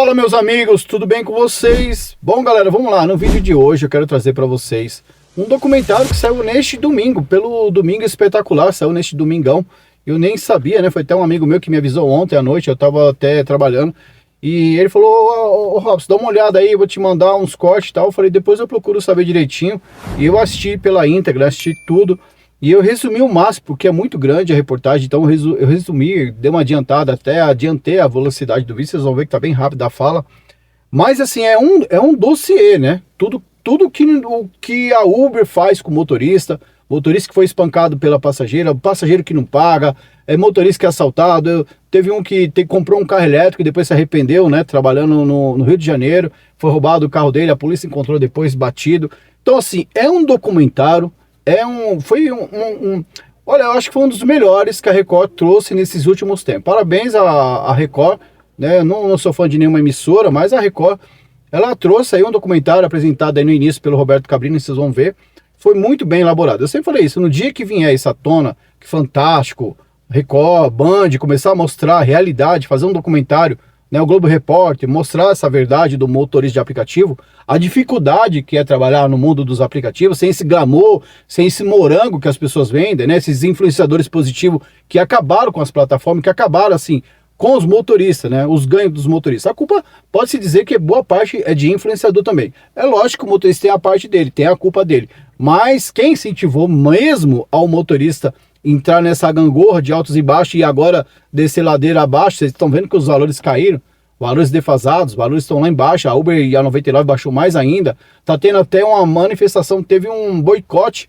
Fala, meus amigos, tudo bem com vocês? Bom, galera, vamos lá. No vídeo de hoje eu quero trazer para vocês um documentário que saiu neste domingo, pelo Domingo Espetacular, saiu neste domingão. Eu nem sabia, né? Foi até um amigo meu que me avisou ontem à noite, eu tava até trabalhando. E ele falou, ô Robson, dá uma olhada aí, eu vou te mandar uns cortes e tal. Eu falei, depois eu procuro saber direitinho. E eu assisti pela íntegra, assisti tudo. E eu resumi o máximo, porque é muito grande a reportagem, então eu resumi, dei uma adiantada, até adiantei a velocidade do vídeo, vocês vão ver que tá bem rápido a fala. Mas assim, é um dossiê, né? Tudo que a Uber faz com o motorista que foi espancado pela passageira, passageiro que não paga, motorista que é assaltado. Teve um que comprou um carro elétrico e depois se arrependeu, né? Trabalhando no Rio de Janeiro, foi roubado o carro dele, a polícia encontrou depois batido. Então assim, é um documentário. Olha, eu acho que foi um dos melhores que a Record trouxe nesses últimos tempos. Parabéns à Record, né? Não sou fã de nenhuma emissora, mas a Record, ela trouxe aí um documentário apresentado aí no início pelo Roberto Cabrini, vocês vão ver. Foi muito bem elaborado. Eu sempre falei isso, no dia que vier isso à tona, que Fantástico, Record, Band, começar a mostrar a realidade, fazer um documentário, né, o Globo Repórter, mostrar essa verdade do motorista de aplicativo, a dificuldade que é trabalhar no mundo dos aplicativos, sem esse glamour, sem esse morango que as pessoas vendem, né, esses influenciadores positivos que acabaram com as plataformas, que acabaram assim com os motoristas, né, os ganhos dos motoristas. A culpa pode-se dizer que boa parte é de influenciador também. É lógico que o motorista tem a parte dele, tem a culpa dele, mas quem incentivou mesmo ao motorista entrar nessa gangorra de altos e baixos e agora descer ladeira abaixo, vocês estão vendo que os valores caíram, valores defasados, os valores estão lá embaixo, a Uber e a 99 baixou mais ainda, tá tendo até uma manifestação, teve um boicote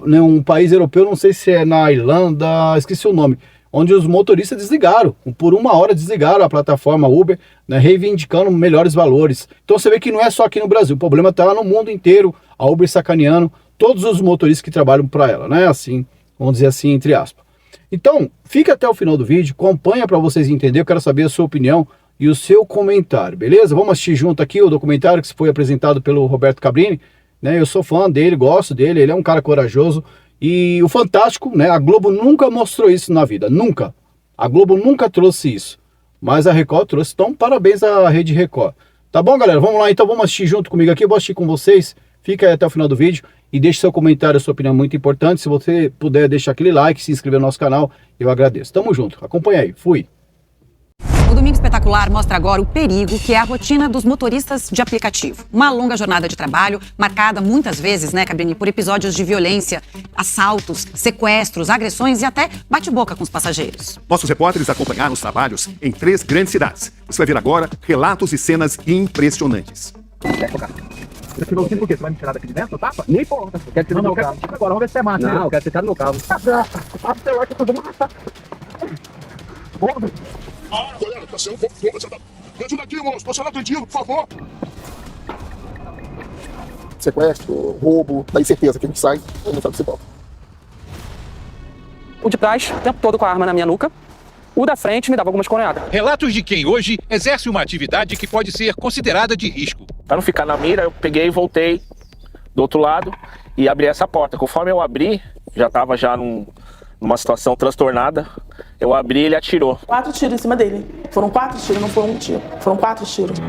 num país europeu, não sei se é na Irlanda, esqueci o nome, onde os motoristas desligaram, por uma hora desligaram a plataforma Uber, né, reivindicando melhores valores. Então você vê que não é só aqui no Brasil, o problema está no mundo inteiro, a Uber sacaneando todos os motoristas que trabalham para ela, né? Assim, vamos dizer assim, entre aspas. Então, fica até o final do vídeo, acompanha para vocês entenderem, eu quero saber a sua opinião e o seu comentário, beleza? Vamos assistir junto aqui o documentário que foi apresentado pelo Roberto Cabrini, né? Eu sou fã dele, gosto dele, ele é um cara corajoso. E o Fantástico, né? A Globo nunca mostrou isso na vida, nunca. A Globo nunca trouxe isso, mas a Record trouxe, então parabéns à Rede Record. Tá bom, galera? Vamos lá, então vamos assistir junto comigo aqui, eu vou assistir com vocês. Fica aí até o final do vídeo e deixe seu comentário, sua opinião muito importante. Se você puder deixar aquele like, se inscrever no nosso canal, eu agradeço. Tamo junto, acompanha aí, fui! O Domingo Espetacular mostra agora o perigo que é a rotina dos motoristas de aplicativo. Uma longa jornada de trabalho, marcada muitas vezes, né, Cabrini, por episódios de violência, assaltos, sequestros, agressões e até bate-boca com os passageiros. Nossos repórteres acompanharam os trabalhos em 3 grandes cidades. Você vai ver agora relatos e cenas impressionantes. Você tirou o cinto por quê? Você vai me tirar daqui de dentro, tapa? Não importa. Eu quero tirar do meu carro. Agora, vamos ver se é macho. Não, eu quero tirar do meu carro. Abre o celular que eu tô dando matar. Galera, tá sendo um pouco foda. Me ajuda aqui, moço. Tô sendo atendido, por favor. Sequestro, roubo, dá incerteza que a gente sai e não sabe se volta. O de trás, o tempo todo com a arma na minha nuca. O da frente me dava algumas coronhadas. Relatos de quem hoje exerce uma atividade que pode ser considerada de risco. Para não ficar na mira, eu peguei e voltei do outro lado e abri essa porta. Conforme eu abri, já estava numa situação transtornada. Eu abri e ele atirou. 4 tiros em cima dele. Foram 4 tiros, não foi um tiro. Foram 4 tiros.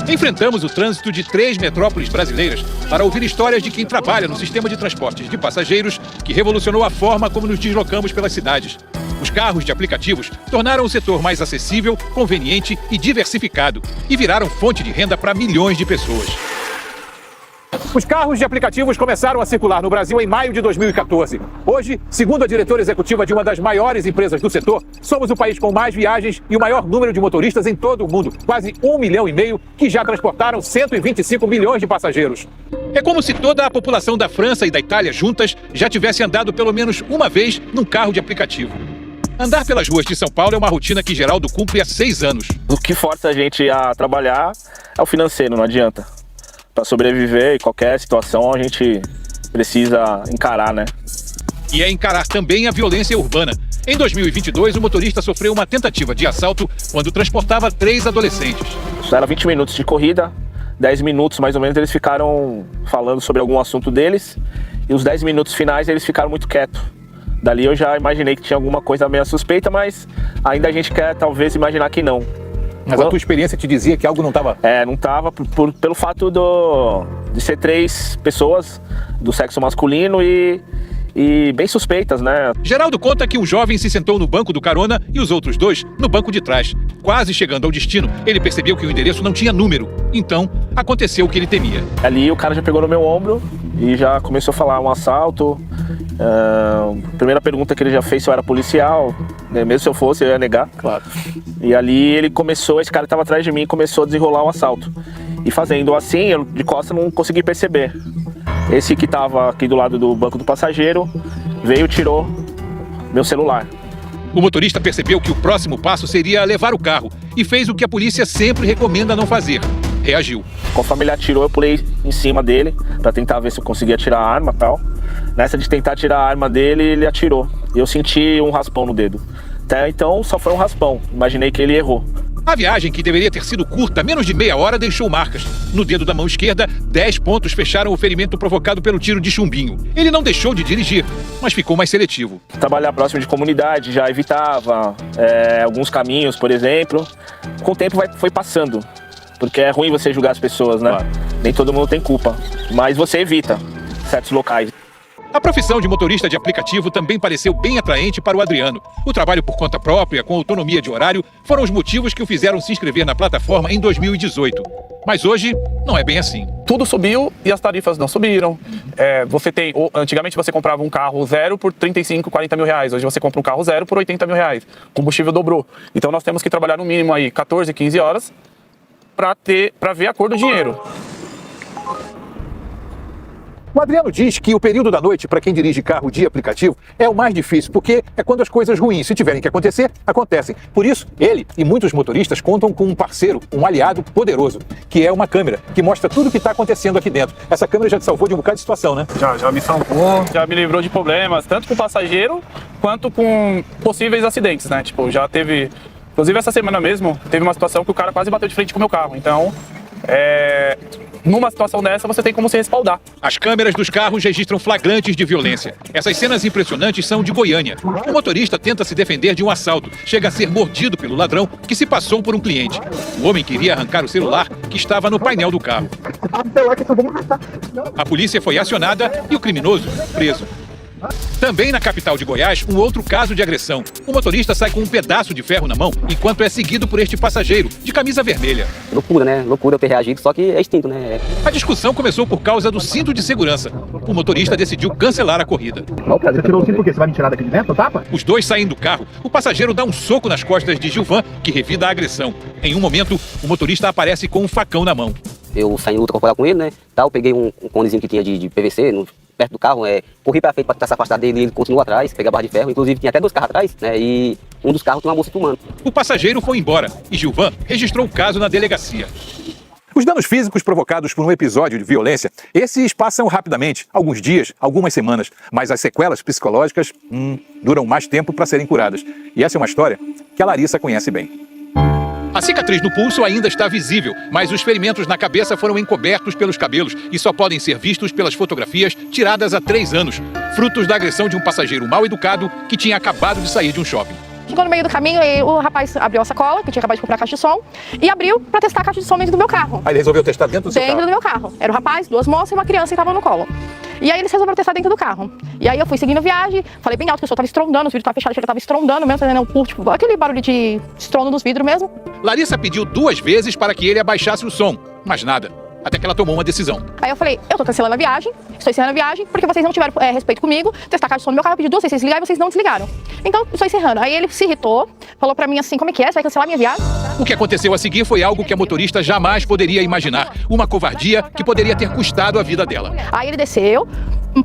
Enfrentamos o trânsito de 3 metrópoles brasileiras para ouvir histórias de quem trabalha no sistema de transportes de passageiros que revolucionou a forma como nos deslocamos pelas cidades. Os carros de aplicativos tornaram o setor mais acessível, conveniente e diversificado e viraram fonte de renda para milhões de pessoas. Os carros de aplicativos começaram a circular no Brasil em maio de 2014. Hoje, segundo a diretora executiva de uma das maiores empresas do setor, somos o país com mais viagens e o maior número de motoristas em todo o mundo. Quase 1,5 milhão que já transportaram 125 milhões de passageiros. É como se toda a população da França e da Itália juntas já tivesse andado pelo menos uma vez num carro de aplicativo. Andar pelas ruas de São Paulo é uma rotina que Geraldo cumpre há 6 anos. O que força a gente a trabalhar é o financeiro, não adianta. Para sobreviver em qualquer situação, a gente precisa encarar, né? E é encarar também a violência urbana. Em 2022, o motorista sofreu uma tentativa de assalto quando transportava 3 adolescentes. Era 20 minutos de corrida, 10 minutos mais ou menos eles ficaram falando sobre algum assunto deles, e os 10 minutos finais eles ficaram muito quietos. Dali eu já imaginei que tinha alguma coisa meio suspeita, mas ainda a gente quer talvez imaginar que não. Mas a tua experiência te dizia que algo não estava... Não estava pelo fato de ser 3 pessoas do sexo masculino e bem suspeitas, né? Geraldo conta que um jovem se sentou no banco do carona e os outros 2 no banco de trás. Quase chegando ao destino, ele percebeu que o endereço não tinha número. Então, aconteceu o que ele temia. Ali o cara já pegou no meu ombro e já começou a falar um assalto. A primeira pergunta que ele já fez se eu era policial, né? Mesmo se eu fosse, eu ia negar. Claro. E ali ele começou, esse cara estava atrás de mim e começou a desenrolar o assalto. E fazendo assim, eu de costa não consegui perceber. Esse que estava aqui do lado do banco do passageiro veio e tirou meu celular. O motorista percebeu que o próximo passo seria levar o carro e fez o que a polícia sempre recomenda não fazer. Reagiu. Conforme ele atirou, eu pulei em cima dele para tentar ver se eu conseguia tirar a arma e tal. Nessa de tentar tirar a arma dele, ele atirou. E eu senti um raspão no dedo. Até então só foi um raspão. Imaginei que ele errou. A viagem, que deveria ter sido curta, menos de meia hora, deixou marcas. No dedo da mão esquerda, 10 pontos fecharam o ferimento provocado pelo tiro de chumbinho. Ele não deixou de dirigir, mas ficou mais seletivo. Trabalhar próximo de comunidade já evitava alguns caminhos, por exemplo. Com o tempo foi passando, porque é ruim você julgar as pessoas, né? Claro. Nem todo mundo tem culpa, mas você evita certos locais. A profissão de motorista de aplicativo também pareceu bem atraente para o Adriano. O trabalho por conta própria, com autonomia de horário, foram os motivos que o fizeram se inscrever na plataforma em 2018. Mas hoje, não é bem assim. Tudo subiu e as tarifas não subiram. Antigamente você comprava um carro zero por 35, 40 mil reais. Hoje você compra um carro zero por 80 mil reais. O combustível dobrou. Então nós temos que trabalhar no mínimo aí 14, 15 horas para ver a cor do dinheiro. O Adriano diz que o período da noite, para quem dirige carro de aplicativo, é o mais difícil, porque é quando as coisas ruins, se tiverem que acontecer, acontecem. Por isso, ele e muitos motoristas contam com um parceiro, um aliado poderoso, que é uma câmera, que mostra tudo o que está acontecendo aqui dentro. Essa câmera já te salvou de um bocado de situação, né? Já me salvou, já me livrou de problemas, tanto com o passageiro, quanto com possíveis acidentes, né? Tipo, já teve... Inclusive, essa semana mesmo, teve uma situação que o cara quase bateu de frente com o meu carro. Então, numa situação dessa, você tem como se respaldar. As câmeras dos carros registram flagrantes de violência. Essas cenas impressionantes são de Goiânia. O motorista tenta se defender de um assalto. Chega a ser mordido pelo ladrão que se passou por um cliente. O homem queria arrancar o celular que estava no painel do carro. A polícia foi acionada e o criminoso preso. Também na capital de Goiás, um outro caso de agressão. O motorista sai com um pedaço de ferro na mão enquanto é seguido por este passageiro, de camisa vermelha. Loucura, né? Loucura eu ter reagido, só que é instinto, né? A discussão começou por causa do cinto de segurança. O motorista decidiu cancelar a corrida. Você tirou o cinto por quê? Você vai me tirar daqui de dentro, tapa? Os dois saem do carro. O passageiro dá um soco nas costas de Gilvan, que revida a agressão. Em um momento, o motorista aparece com um facão na mão. Eu saí em luta corporal com ele, né? Eu peguei um conezinho que tinha de PVC perto do carro, corri pra frente pra tentar se afastar dele e ele continuou atrás, peguei a barra de ferro. Inclusive tinha até 2 carros atrás, né? E um dos carros tinha uma moça filmando. O passageiro foi embora e Gilvan registrou o caso na delegacia. Os danos físicos provocados por um episódio de violência, esses passam rapidamente, alguns dias, algumas semanas, mas as sequelas psicológicas duram mais tempo para serem curadas. E essa é uma história que a Larissa conhece bem. A cicatriz no pulso ainda está visível, mas os ferimentos na cabeça foram encobertos pelos cabelos e só podem ser vistos pelas fotografias tiradas há 3 anos, frutos da agressão de um passageiro mal educado que tinha acabado de sair de um shopping. Chegou no meio do caminho e o rapaz abriu a sacola, que eu tinha acabado de comprar a caixa de som, e abriu pra testar a caixa de som dentro do meu carro. Aí ele resolveu testar dentro do seu carro? Dentro do meu carro. Era o rapaz, 2 moças e uma criança que estavam no colo. E aí eles resolveram testar dentro do carro. E aí eu fui seguindo a viagem, falei bem alto que o som tava estrondando, os vidros estavam fechados, ele tava estrondando mesmo, fazendo tipo, aquele barulho de estrondo nos vidros mesmo. Larissa pediu 2 vezes para que ele abaixasse o som, mas nada. Até que ela tomou uma decisão. Aí eu falei, eu tô cancelando a viagem, estou encerrando a viagem, porque vocês não tiveram respeito comigo, testar a caixa de som no meu carro, eu pedi 2 vezes vocês desligaram e vocês não desligaram. Então, estou encerrando. Aí ele se irritou, falou pra mim assim, como é que é? Você vai cancelar a minha viagem? O que aconteceu a seguir foi algo que a motorista jamais poderia imaginar. Uma covardia que poderia ter custado a vida dela. Aí ele desceu,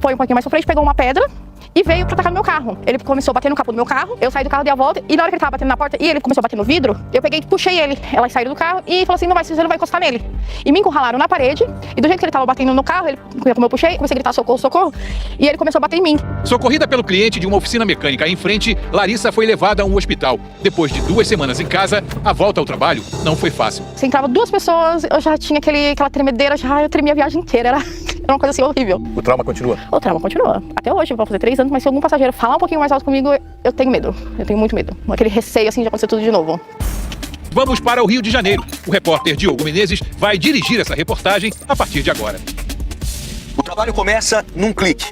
foi um pouquinho mais pra frente, pegou uma pedra e veio pra atacar no meu carro. Ele começou a bater no capô do meu carro, eu saí do carro, dei a volta, e na hora que ele tava batendo na porta e ele começou a bater no vidro, eu peguei e puxei ele. Elas saíram do carro e falou assim, você não vai encostar nele. E me encurralaram na parede, e do jeito que ele tava batendo no carro, como eu puxei, comecei a gritar socorro, socorro, e ele começou a bater em mim. Socorrida pelo cliente de uma oficina mecânica em frente, Larissa foi levada a um hospital. Depois de 2 semanas em casa, a volta ao trabalho não foi fácil. Se entrava 2 pessoas, eu já tinha aquela tremedeira, eu tremia a viagem inteira, era uma coisa assim horrível. O trauma continua? O trauma continua. Até hoje, eu vou fazer 3 anos, mas se algum passageiro falar um pouquinho mais alto comigo, eu tenho medo. Eu tenho muito medo. Aquele receio, assim, de acontecer tudo de novo. vamos para o Rio de Janeiro. O repórter Diogo Menezes vai dirigir essa reportagem a partir de agora. O trabalho começa num clique.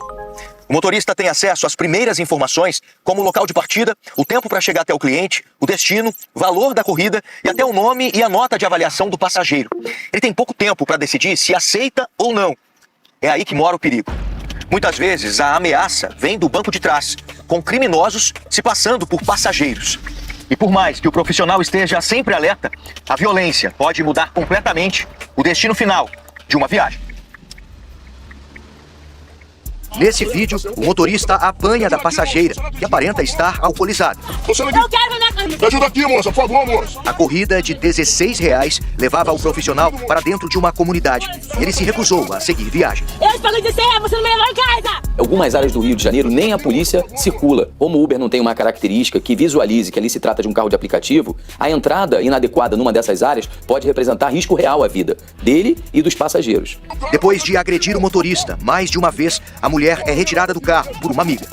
O motorista tem acesso às primeiras informações, como o local de partida, o tempo para chegar até o cliente, o destino, valor da corrida e até o nome e a nota de avaliação do passageiro. Ele tem pouco tempo para decidir se aceita ou não. É aí que mora o perigo. Muitas vezes a ameaça vem do banco de trás, com criminosos se passando por passageiros. E por mais que o profissional esteja sempre alerta, a violência pode mudar completamente o destino final de uma viagem. Nesse vídeo, o motorista apanha da passageira e aparenta estar alcoolizado. Eu quero minha carne. Me ajuda aqui, moça, por favor, moça. A corrida de R$16 levava o profissional para dentro de uma comunidade. Ele se recusou a seguir viagem. Eu te pago de você não me levou em casa. Algumas áreas do Rio de Janeiro nem a polícia circula. Como o Uber não tem uma característica que visualize que ali se trata de um carro de aplicativo, a entrada inadequada numa dessas áreas pode representar risco real à vida dele e dos passageiros. Depois de agredir o motorista mais de uma vez, a mulher é retirada do carro por uma amiga.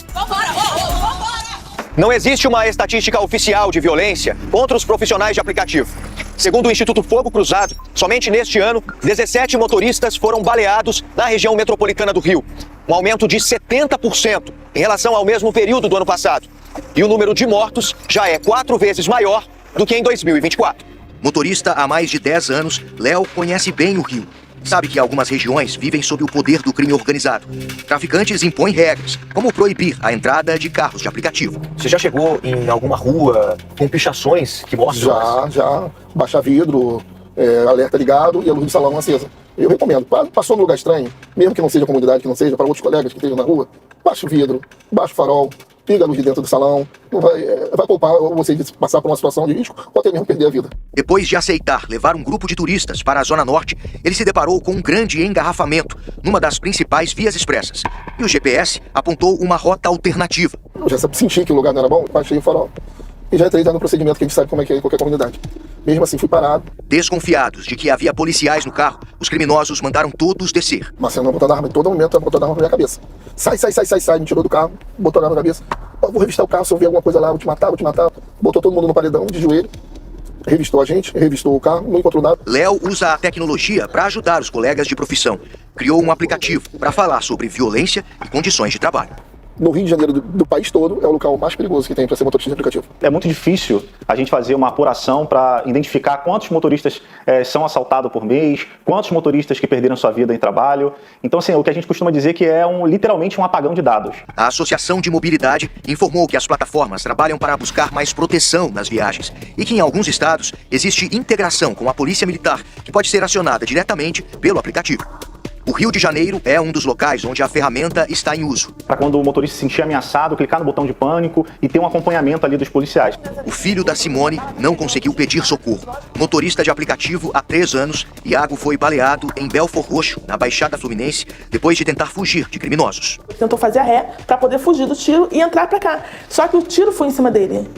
Não existe uma estatística oficial de violência contra os profissionais de aplicativo. Segundo o Instituto Fogo Cruzado, somente neste ano, 17 motoristas foram baleados na região metropolitana do Rio, um aumento de 70% em relação ao mesmo período do ano passado. E o número de mortos já é 4 vezes maior do que em 2024. Motorista há mais de 10 anos, Léo conhece bem o Rio. Sabe que algumas regiões vivem sob o poder do crime organizado. Traficantes impõem regras, como proibir a entrada de carros de aplicativo. Você já chegou em alguma rua com pichações que mostram? Já. Baixa vidro, alerta ligado e a luz do salão acesa. Eu recomendo. Passou num lugar estranho, mesmo que não seja comunidade, que não seja, para outros colegas que estejam na rua, baixa o vidro, baixa o farol, liga a luz de dentro do salão, vai poupar você de passar por uma situação de risco ou até mesmo perder a vida. Depois de aceitar levar um grupo de turistas para a Zona Norte, ele se deparou com um grande engarrafamento numa das principais vias expressas. E o GPS apontou uma rota alternativa. Eu já senti que o lugar não era bom, baixei o farol e já entrei no procedimento que a gente sabe como é que é em qualquer comunidade. Mesmo assim, fui parado. Desconfiados de que havia policiais no carro, os criminosos mandaram todos descer. Marcelo apontando a arma em todo momento, apontando a arma na minha cabeça. Sai, me tirou do carro, botou a arma na cabeça. Eu vou revistar o carro, se eu ver alguma coisa lá, vou te matar. Botou todo mundo no paredão, de joelho. Revistou a gente, revistou o carro, não encontrou nada. Léo usa a tecnologia para ajudar os colegas de profissão. Criou um aplicativo para falar sobre violência e condições de trabalho. No Rio de Janeiro do país todo, é o local mais perigoso que tem para ser motorista de aplicativo. É muito difícil a gente fazer uma apuração para identificar quantos motoristas são assaltados por mês, quantos motoristas que perderam sua vida em trabalho. Então, assim, o que a gente costuma dizer que é literalmente um apagão de dados. A Associação de Mobilidade informou que as plataformas trabalham para buscar mais proteção nas viagens e que em alguns estados existe integração com a Polícia Militar, que pode ser acionada diretamente pelo aplicativo. O Rio de Janeiro é um dos locais onde a ferramenta está em uso. Para quando o motorista se sentir ameaçado, clicar no botão de pânico e ter um acompanhamento ali dos policiais. O filho da Simone não conseguiu pedir socorro. Motorista de aplicativo há 3 anos, Iago foi baleado em Belfor Roxo, na Baixada Fluminense, depois de tentar fugir de criminosos. Tentou fazer a ré para poder fugir do tiro e entrar para cá. Só que o tiro foi em cima dele.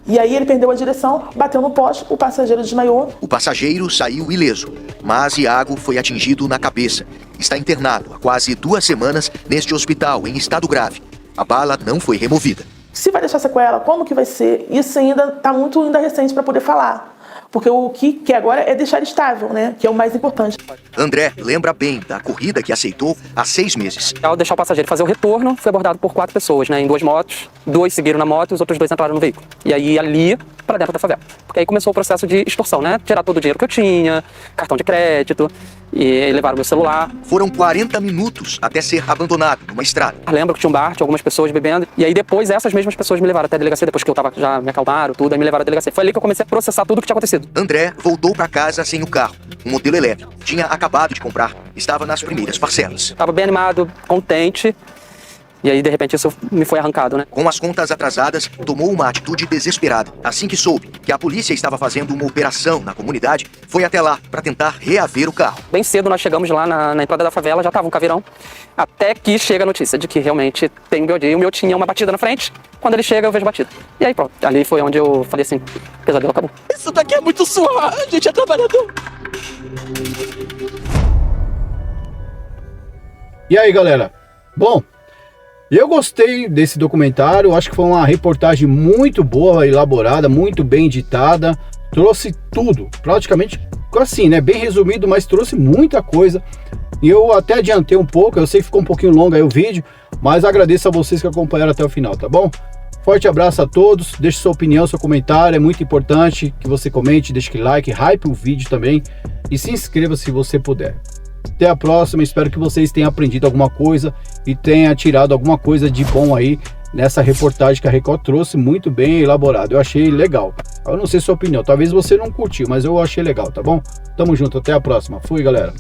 E aí ele perdeu a direção, bateu no poste, o passageiro desmaiou. O passageiro saiu ileso, mas Iago foi atingido na cabeça. Está internado há quase 2 semanas neste hospital em estado grave. A bala não foi removida. Se vai deixar sequela, como que vai ser? Isso ainda está muito recente para poder falar. Porque o que quer agora é deixar estável, né? Que é o mais importante. André lembra bem da corrida que aceitou há 6 meses. Ao deixar o passageiro fazer o retorno, foi abordado por 4 pessoas, né? Em 2 motos. 2 seguiram na moto e os outros 2 entraram no veículo. E aí ali para dentro da favela. Porque aí começou o processo de extorsão, né? Tirar todo o dinheiro que eu tinha, cartão de crédito, e levaram meu celular. Foram 40 minutos até ser abandonado numa estrada. Lembro que tinha um bar, tinha algumas pessoas bebendo. E aí depois essas mesmas pessoas me levaram até a delegacia, depois que eu tava, já me acalmaram, tudo, aí me levaram à delegacia. Foi ali que eu comecei a processar tudo o que tinha acontecido. André voltou para casa sem o carro, um modelo elétrico. Tinha acabado de comprar, estava nas primeiras parcelas. Tava bem animado, contente. E aí, de repente, isso me foi arrancado, né? Com as contas atrasadas, tomou uma atitude desesperada. Assim que soube que a polícia estava fazendo uma operação na comunidade, foi até lá para tentar reaver o carro. Bem cedo nós chegamos lá na entrada da favela, já tava um caveirão. Até que chega a notícia de que realmente tem um BOD. E o meu tinha uma batida na frente. Quando ele chega, eu vejo batida. E aí, pronto. Ali foi onde eu falei assim, o pesadelo acabou. Isso daqui é muito suave, a gente é trabalhador. E aí, galera? Bom, eu gostei desse documentário, acho que foi uma reportagem muito boa, elaborada, muito bem editada. trouxe tudo, praticamente assim, né? Bem resumido, mas trouxe muita coisa. E eu até adiantei um pouco, eu sei que ficou um pouquinho longo aí o vídeo, mas agradeço a vocês que acompanharam até o final, tá bom? Forte abraço a todos, deixe sua opinião, seu comentário, é muito importante que você comente, deixe like, hype o vídeo também e se inscreva se você puder. Até a próxima, espero que vocês tenham aprendido alguma coisa e tenham tirado alguma coisa de bom aí nessa reportagem que a Record trouxe, muito bem elaborado, eu achei legal. Eu não sei sua opinião, talvez você não curtiu, mas eu achei legal, tá bom? Tamo junto, até a próxima, fui galera.